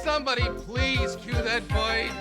somebody please cue that void?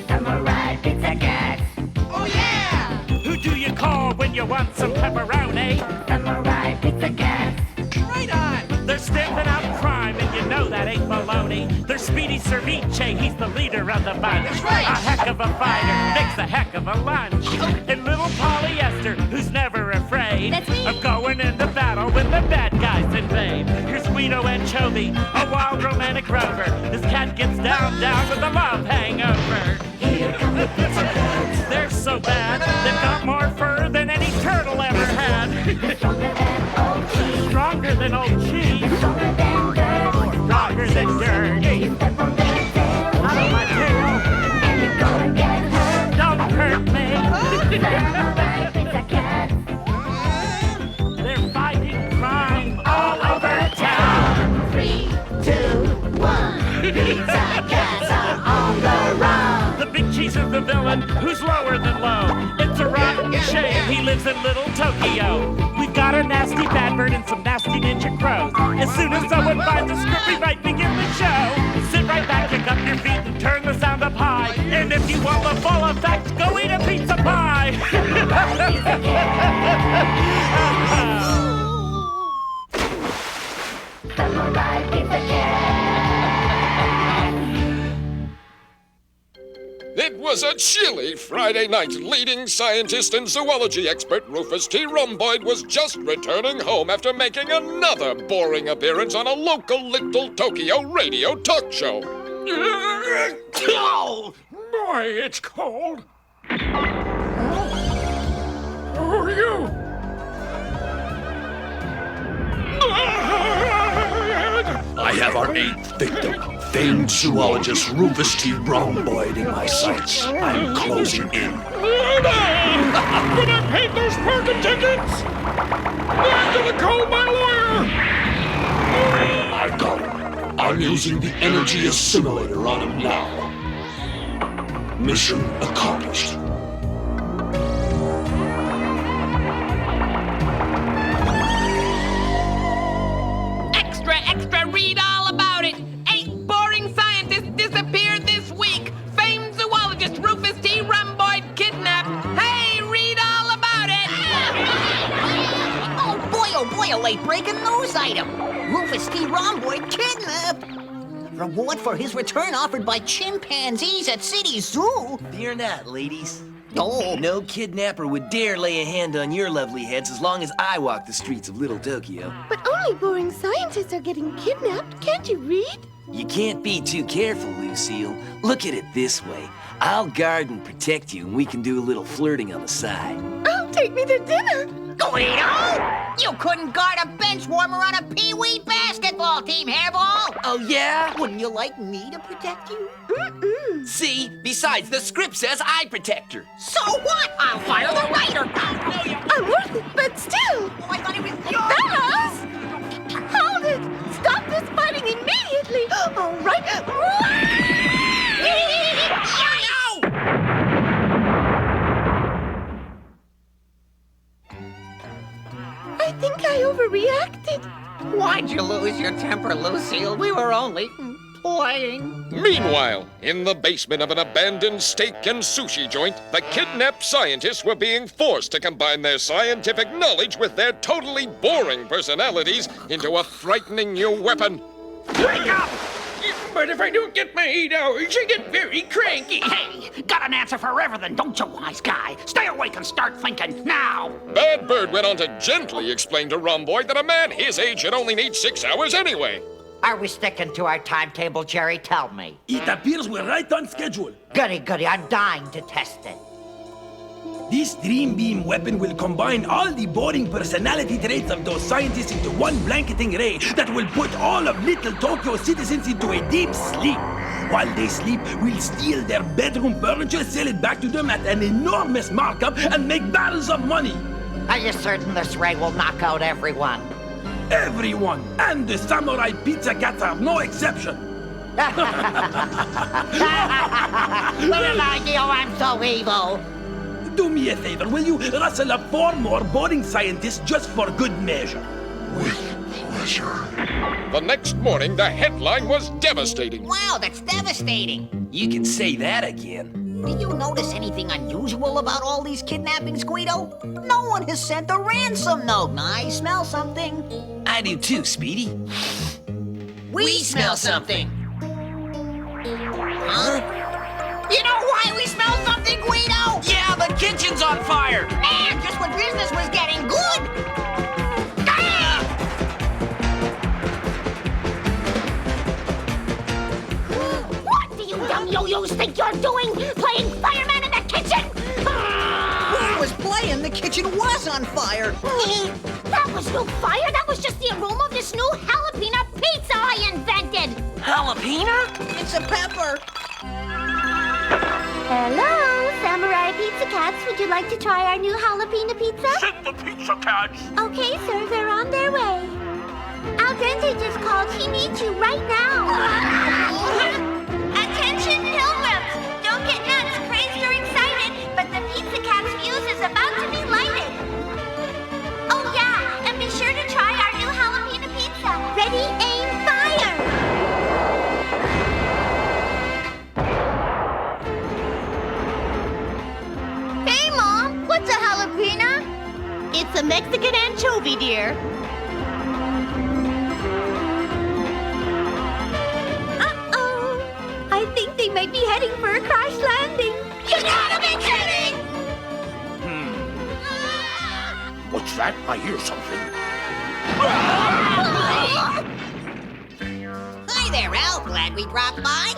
Samurai Pizza Cats. Oh yeah! Who do you call when you want some pepperoni? Samurai Pizza Cats. Right on! They're stamping out crime, and you know that ain't baloney. They're Speedy Ceviche, he's the leader of the bunch. That's right. A heck of a fighter, makes a heck of a lunch. And little Polyester, who's never afraid That's me. of going into battle when the bad guys invade. Here's Guido Anchovy, a wild romantic rover. This cat gets down with a love hangover. Here come the Pizza Cats. They're so bad, they've got more fur than any turtle ever had. Stronger than old cheese. Stronger than old cheese. Stronger than dirt. Stronger than dirt. You step on their tail. Out of my tail. And you're gonna get hurt. Don't hurt me. Samurai Pizza Cats. They're fighting crime all over town. 3, 2, 1. Pizza Cats are on the run. The big cheese is the villain who's lower than low. It's a rotten shame he lives in Little Tokyo. We've got a nasty bad bird and some nasty ninja crows. As soon as someone finds a script, we might begin the show. Sit right back, kick up your feet, and turn the sound up high. And if you want the full effect, go eat a pizza pie. Samurai Pizza Cats. It was a chilly Friday night. Leading scientist and zoology expert Rufus T. Rhomboid was just returning home after making another boring appearance on a local Little Tokyo radio talk show. Oh, boy, it's cold. Who are you? I have our 8th victim, famed zoologist Rufus T. Rhomboid in my sights. I'm closing in. But I paid those parking tickets! I'm gonna call my lawyer! I got him. I'm using the energy assimilator on him now. Mission accomplished. Extra, read all about it. 8 boring scientists disappeared this week. Famed zoologist Rufus T. Rhomboid kidnapped. Hey, read all about it. Oh boy, a late-breaking news item. Rufus T. Rhomboid kidnapped. Reward for his return offered by chimpanzees at City Zoo. Fear not, ladies. Oh. No kidnapper would dare lay a hand on your lovely heads as long as I walk the streets of Little Tokyo. But only boring scientists are getting kidnapped. Can't you read? You can't be too careful, Lucille. Look at it this way. I'll guard and protect you, and we can do a little flirting on the side. Oh, take me to dinner. Guido! You couldn't guard a bench warmer on a pee-wee basketball team, Hairball! Oh, yeah? Wouldn't you like me to protect you? Mm-mm. See? Besides, the script says I protect her. So what? I'll fire the writer! I'm worth it, but still. Oh, I thought it was yours! Fellas! Hold it! Stop this fighting immediately! All right. I think I overreacted. Why'd you lose your temper, Lucille? We were only playing. Meanwhile, in the basement of an abandoned steak and sushi joint, the kidnapped scientists were being forced to combine their scientific knowledge with their totally boring personalities into a frightening new weapon. Wake up! But if I don't get my 8 hours, I get very cranky. Hey, got an answer for everything, don't you, wise guy? Stay awake and start thinking now. Bad Bird went on to gently explain to Rhomboid that a man his age should only need 6 hours anyway. Are we sticking to our timetable, Jerry? Tell me. It appears we're right on schedule. Goody, I'm dying to test it. This Dream Beam weapon will combine all the boring personality traits of those scientists into one blanketing ray that will put all of Little Tokyo citizens into a deep sleep. While they sleep, we'll steal their bedroom furniture, sell it back to them at an enormous markup, and make barrels of money. Are you certain this ray will knock out everyone? Everyone, and the Samurai Pizza Cats are no exception. What an idea, I'm so evil. Do me a favor, will you rustle up 4 more boring scientists just for good measure? pleasure. The next morning, the headline was devastating. Wow, that's devastating. You can say that again. Do you notice anything unusual about all these kidnappings, Guido? No one has sent a ransom note. I smell something. I do too, Speedy. We smell something. Huh? You know why we smell something, Guido? Yeah, the kitchen's on fire! Man, just when business was getting good. Ah! What do you dumb yo-yos think you're doing? Playing fireman in the kitchen? Who was playing? The kitchen was on fire. That was no fire. That was just the aroma of this new jalapeno pizza I invented. Jalapeno? It's a pepper. Hello, Samurai Pizza Cats. Would you like to try our new jalapeno pizza? Send the pizza cats. Okay, sir. They're on their way. Al Dente just called. He needs you right now. Attention, pilgrims. Don't get nuts, crazed, or excited, but the Pizza Cat's fuse is about to be lighted. Oh, yeah, and be sure to try our new jalapeno pizza. Ready, aim, fire! Hey, Mom, what's a jalapeno? It's a Mexican anchovy, dear. Uh-oh. I think they might be heading for a crash landing. You gotta be kidding! What's that? I hear something. Hi there, Al. Glad we dropped by.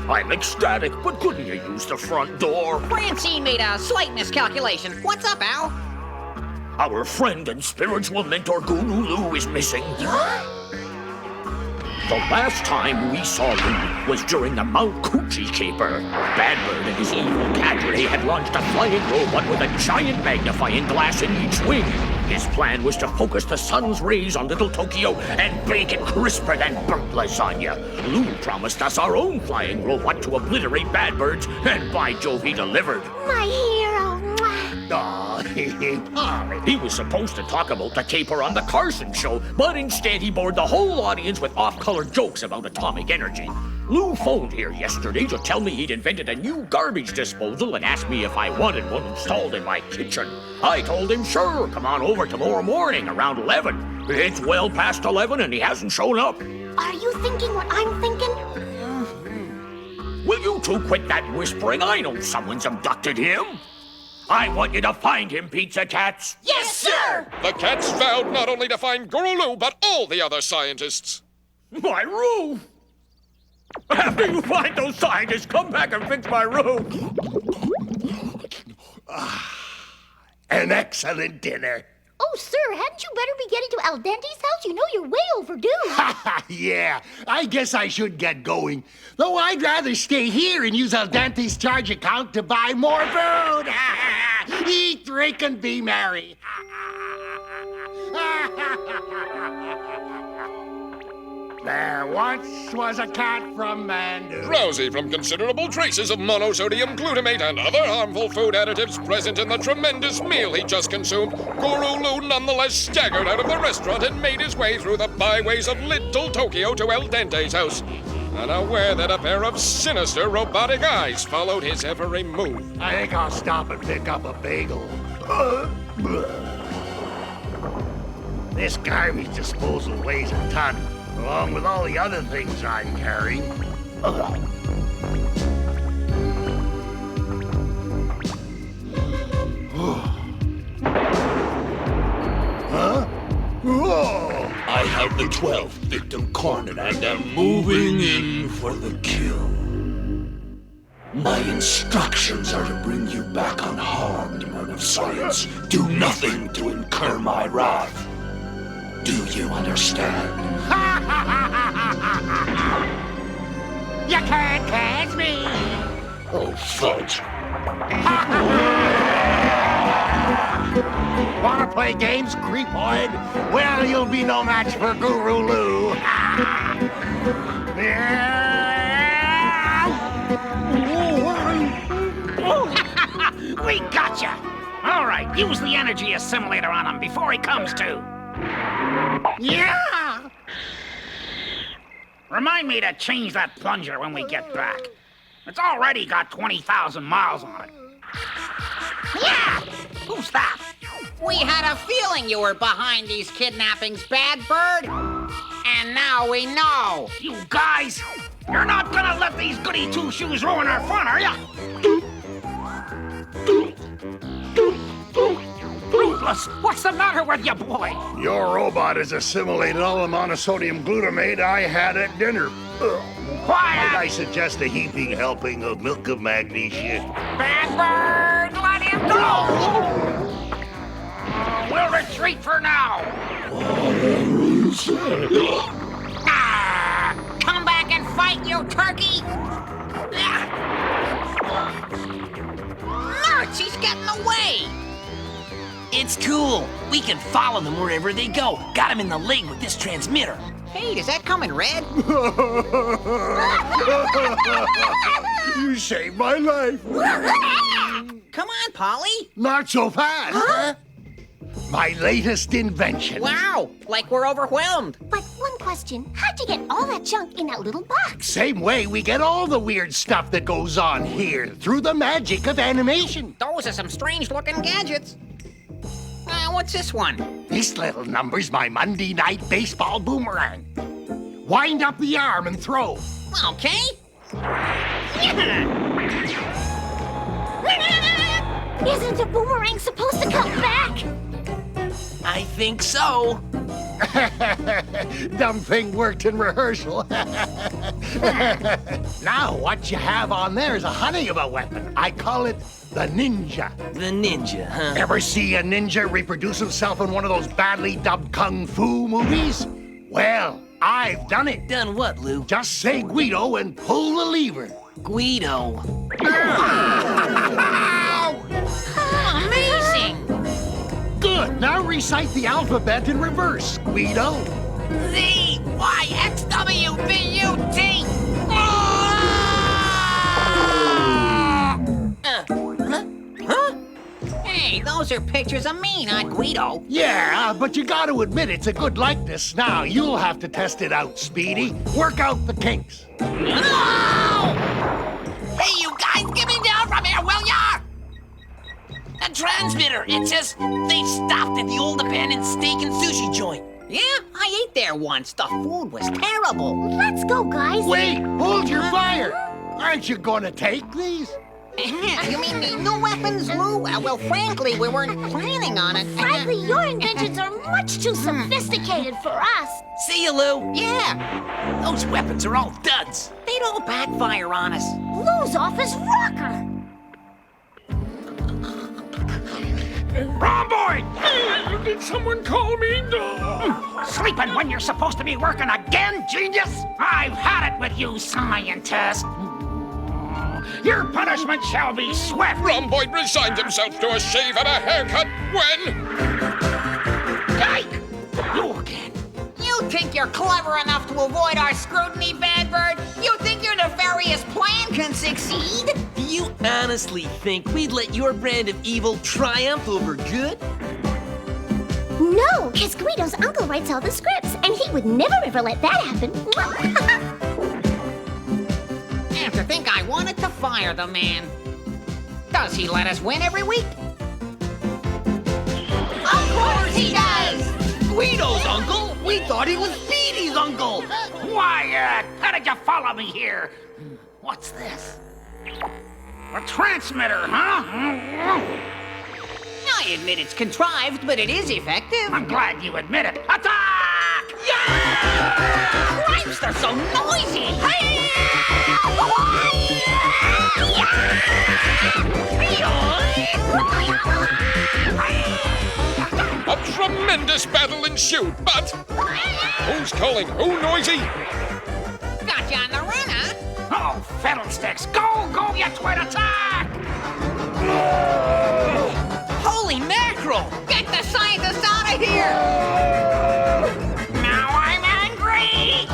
I'm ecstatic, but couldn't you use the front door? Francine made a slight miscalculation. What's up, Al? Our friend and spiritual mentor Guru Lu is missing. The last time we saw Lu was during the Mount Coochie caper. Badbird and his evil cadre had launched a flying robot with a giant magnifying glass in each wing. His plan was to focus the sun's rays on Little Tokyo and bake it crisper than burnt lasagna. Lu promised us our own flying robot to obliterate Badbird's, and by Jove, he delivered. My hero. Aw, he was supposed to talk about the caper on the Carson show, but instead he bored the whole audience with off-color jokes about atomic energy. Lou phoned here yesterday to tell me he'd invented a new garbage disposal and asked me if I wanted one installed in my kitchen. I told him, sure, come on over tomorrow morning around 11. It's well past 11 and he hasn't shown up. Are you thinking what I'm thinking? Will you two quit that whispering? I know someone's abducted him. I want you to find him, Pizza Cats. Yes, sir! The cats vowed not only to find Guru Lu, but all the other scientists. My roof! After you find those scientists, come back and fix my roof. An excellent dinner. Oh, sir, hadn't you better be getting to Al Dente's house? You know you're way overdue. Yeah, I guess I should get going. Though I'd rather stay here and use Al Dente's charge account to buy more food. Eat, drink, and be merry. There once was a cat from Mandu. Drowsy from considerable traces of monosodium glutamate and other harmful food additives present in the tremendous meal he just consumed, Guru Lu nonetheless staggered out of the restaurant and made his way through the byways of Little Tokyo to El Dente's house, unaware that a pair of sinister robotic eyes followed his every move. I think I'll stop and pick up a bagel. This garbage disposal weighs a ton, along with all the other things I'm carrying. Huh? Whoa! I have the 12th victim cornered and am moving in for the kill. My instructions are to bring you back unharmed, man of science. Do nothing to incur my wrath. Do you understand? You can't catch me! Oh, fudge. Wanna play games, creepoid? Well, you'll be no match for Guru Lu. We gotcha! All right, use the energy assimilator on him before he comes to. Yeah! Remind me to change that plunger when we get back. It's already got 20,000 miles on it. Yeah! Who's that? We had a feeling you were behind these kidnappings, Bad Bird. And now we know. You guys, you're not gonna let these goody two-shoes ruin our fun, are ya? Ruthless, what's the matter with you, boy? Your robot has assimilated all the monosodium glutamate I had at dinner. Quiet! I suggest a heaping helping of milk of magnesia. Bad Bird, let him go! We'll retreat for now. Come back and fight, you turkey! Merch, he's getting away! It's cool. We can follow them wherever they go. Got them in the leg with this transmitter. Hey, does that come in red? You saved my life. Come on, Polly. Not so fast. Huh? My latest invention. Wow, like we're overwhelmed. But one question, how'd you get all that junk in that little box? Same way we get all the weird stuff that goes on here, through the magic of animation. Those are some strange-looking gadgets. What's this one? This little number's my Monday night baseball boomerang. Wind up the arm and throw. Okay. Isn't a boomerang supposed to come back? I think so. Dumb thing worked in rehearsal. Now, what you have on there is a honey of a weapon. I call it the ninja. The ninja, huh? Ever see a ninja reproduce himself in one of those badly dubbed kung fu movies? Well, I've done it. Done what, Lou? Just say Guido and pull the lever. Guido. Amazing! Good. Now recite the alphabet in reverse, Guido. Z, Y, X, W, B, U, T. Hey, those are pictures of me, not Guido. Yeah, but you got to admit it's a good likeness. Now, you'll have to test it out, Speedy. Work out the kinks. No! Hey, you guys, get me down from here, will ya? A transmitter. It says they stopped at the old abandoned steak and sushi joint. Yeah, I ate there once. The food was terrible. Let's go, guys. Wait, hold your fire. Aren't you going to take these? You mean the new weapons, Lou? Well, frankly, we weren't planning on it. Frankly, your inventions are much too sophisticated for us. See you, Lou. Yeah, Those weapons are all duds. they'd all backfire on us. Lou's office rocker. Romboid! Did someone call me? Sleeping when you're supposed to be working again, genius? I've had it with you, scientist. Your punishment shall be swift. Rhomboid resigned himself to a shave and a haircut when... Yike! You again. You think you're clever enough to avoid our scrutiny, Bad Bird? You think your nefarious plan can succeed? Do you honestly think we'd let your brand of evil triumph over good? No, because Guido's uncle writes all the scripts, and he would never ever let that happen. And to think I wanted to fire the man. Does he let us win every week? Of course he does! Guido's uncle? We thought he was Speedy's uncle. Quiet! How did you follow me here? What's this? A transmitter, huh? I admit it's contrived, but it is effective. I'm glad you admit it. Attack! Yeah! Cripes, they're so noisy! A tremendous battle ensued, but... Who's calling who noisy? Got you on the run, huh? Oh, fiddlesticks! Go, go, you twit! Attack! Holy mackerel! Get the scientists out of here! Now I'm angry!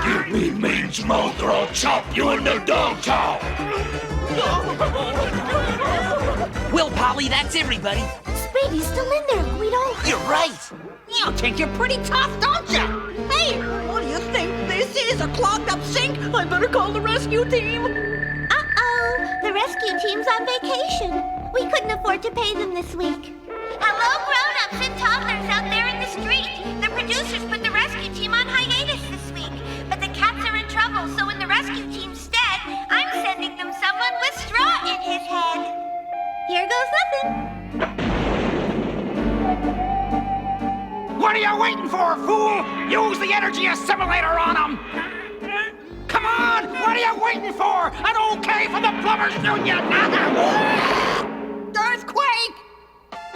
Give me meat mouth or I'll chop you into dog chow. Well, Polly, that's everybody. baby's still in there, Guido. You're right. You think you're pretty tough, don't you? Hey, what do you think this is? A clogged up sink? I better call the rescue team. Uh-oh, the rescue team's on vacation. We couldn't afford to pay them this week. Hello, grown-ups and toddlers out there in the street. The producers put the rescue team on hiatus this week. But the cats are in trouble, so in the rescue team's stead, I'm sending them someone with straw in his head. Here goes nothing. What are you waiting for, fool? Use the energy assimilator on him! Come on! What are you waiting for? An okay from the Plumbers Union! Earthquake!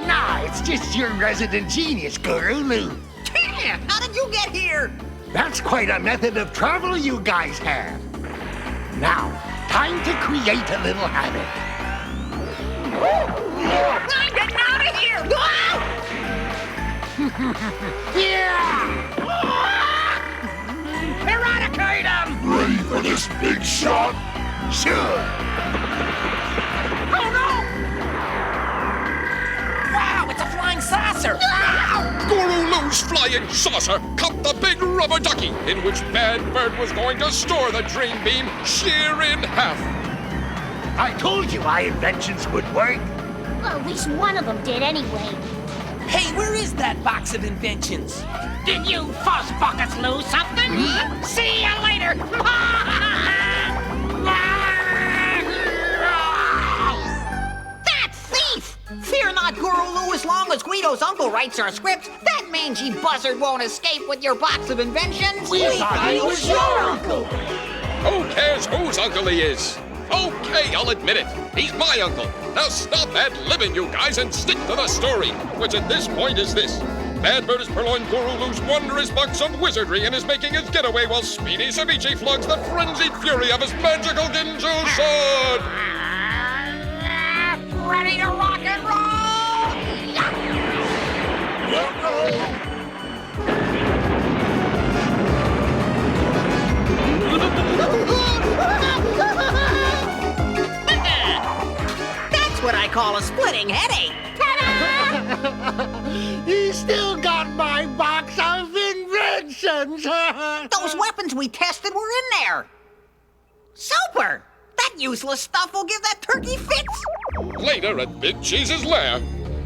Nah, it's just your resident genius, Corral. How did you get here? That's quite a method of travel you guys have. Now, time to create a little habit. I'm getting out of here! Yeah! Eradicate him! Ready for this big shot? Sure. Oh no! Wow, it's a flying saucer! Guru-Lu's flying saucer caught the big rubber ducky in which Bad Bird was going to store the dream beam sheer in half. I told you my inventions would work. Well, at least one of them did anyway. Hey, where is that box of inventions? Did you fuss buckets lose something? See you later! That thief! Fear not, Guru-Lu, as long as Guido's uncle writes our scripts, that mangy buzzard won't escape with your box of inventions. We thought he was your uncle. Who cares whose uncle he is? Okay, I'll admit it. He's my uncle. Now stop ad-libbing, you guys, and stick to the story, which at this point is this. Bad Bird has purloined Guru-Lu's wondrous box of wizardry and is making his getaway while Speedy Ceviche flogs the frenzied fury of his magical Ginju sword. Ready to rock and That's what I call a splitting headache. He still got my box of inventions. Those weapons we tested were in there. Super! That useless stuff will give that turkey fits. Later at Big Cheese's lair.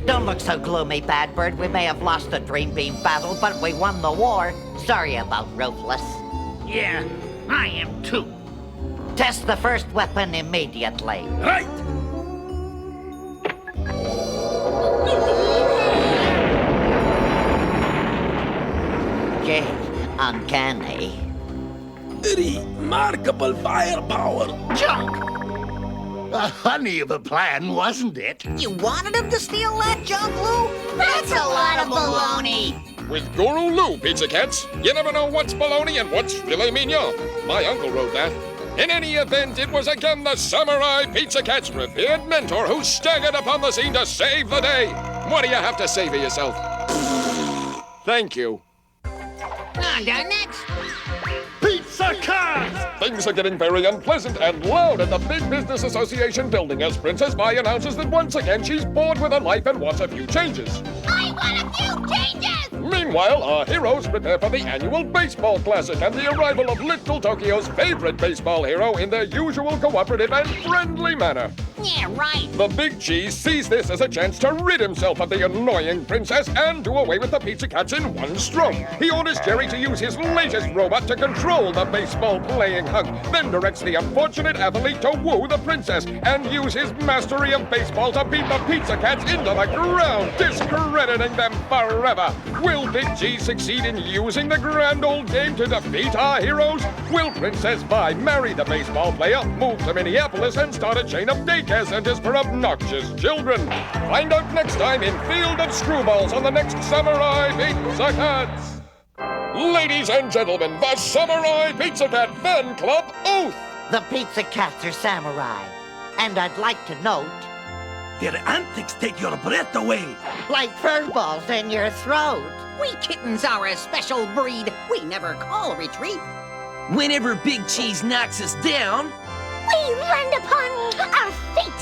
Don't look so gloomy, Bad Bird. We may have lost the Dream Beam battle, but we won the war. Sorry about Ruthless. Yeah, I am too. Test the first weapon immediately. Right! Gee, uncanny. Remarkable firepower. Junk! A honey of a plan, wasn't it? You wanted him to steal that junk, Lou? That's a lot of baloney. With Guru-Lu, Pizza Cats, you never know what's baloney and what's filet mignon. My uncle wrote that. In any event, it was again the Samurai Pizza Cat's revered mentor who staggered upon the scene to save the day. What do you have to say for yourself? Thank you. On to next. Pizza Cats! Things are getting very unpleasant and loud at the Big Business Association building as Princess Vi announces that once again she's bored with her life and wants a few changes. I want a few changes! Meanwhile, our heroes prepare for the annual baseball classic and the arrival of Little Tokyo's favorite baseball hero in their usual cooperative and friendly manner. Yeah, right. The Big Cheese sees this as a chance to rid himself of the annoying princess and do away with the Pizza Cats in one stroke. He orders Jerry to use his latest robot to control the baseball-playing hunk, then directs the unfortunate athlete to woo the princess and use his mastery of baseball to beat the Pizza Cats into the ground, discrediting them forever. Will Big Cheese succeed in using the grand old game to defeat our heroes? Will Princess Vi marry the baseball player, move to Minneapolis, and start a chain of daycare centers for obnoxious children? Find out next time in Field of Screwballs on the next Samurai Pizza Cats. Ladies and gentlemen, the Samurai Pizza Cat Fan Club Oath! The Pizza Cats are samurai. And I'd like to note... their antics take your breath away. Like fur balls in your throat. We kittens are a special breed. We never call retreat. Whenever Big Cheese knocks us down, We land upon our fate!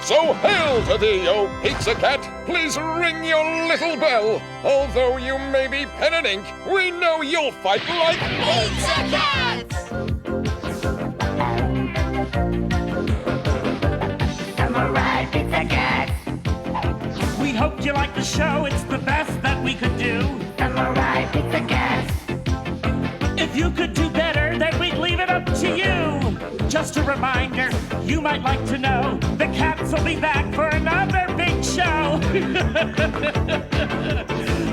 So hail to thee, O Pizza Cat! Please ring your little bell. Although you may be pen and ink, we know you'll fight like Pizza Cats! Samurai Pizza Cats. We hope you like the show. It's the best that we could do. Samurai Pizza Cats. If you could do better, then we'd leave it up to you. Just a reminder, you might like to know, the cats will be back for another big show.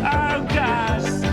Oh, gosh.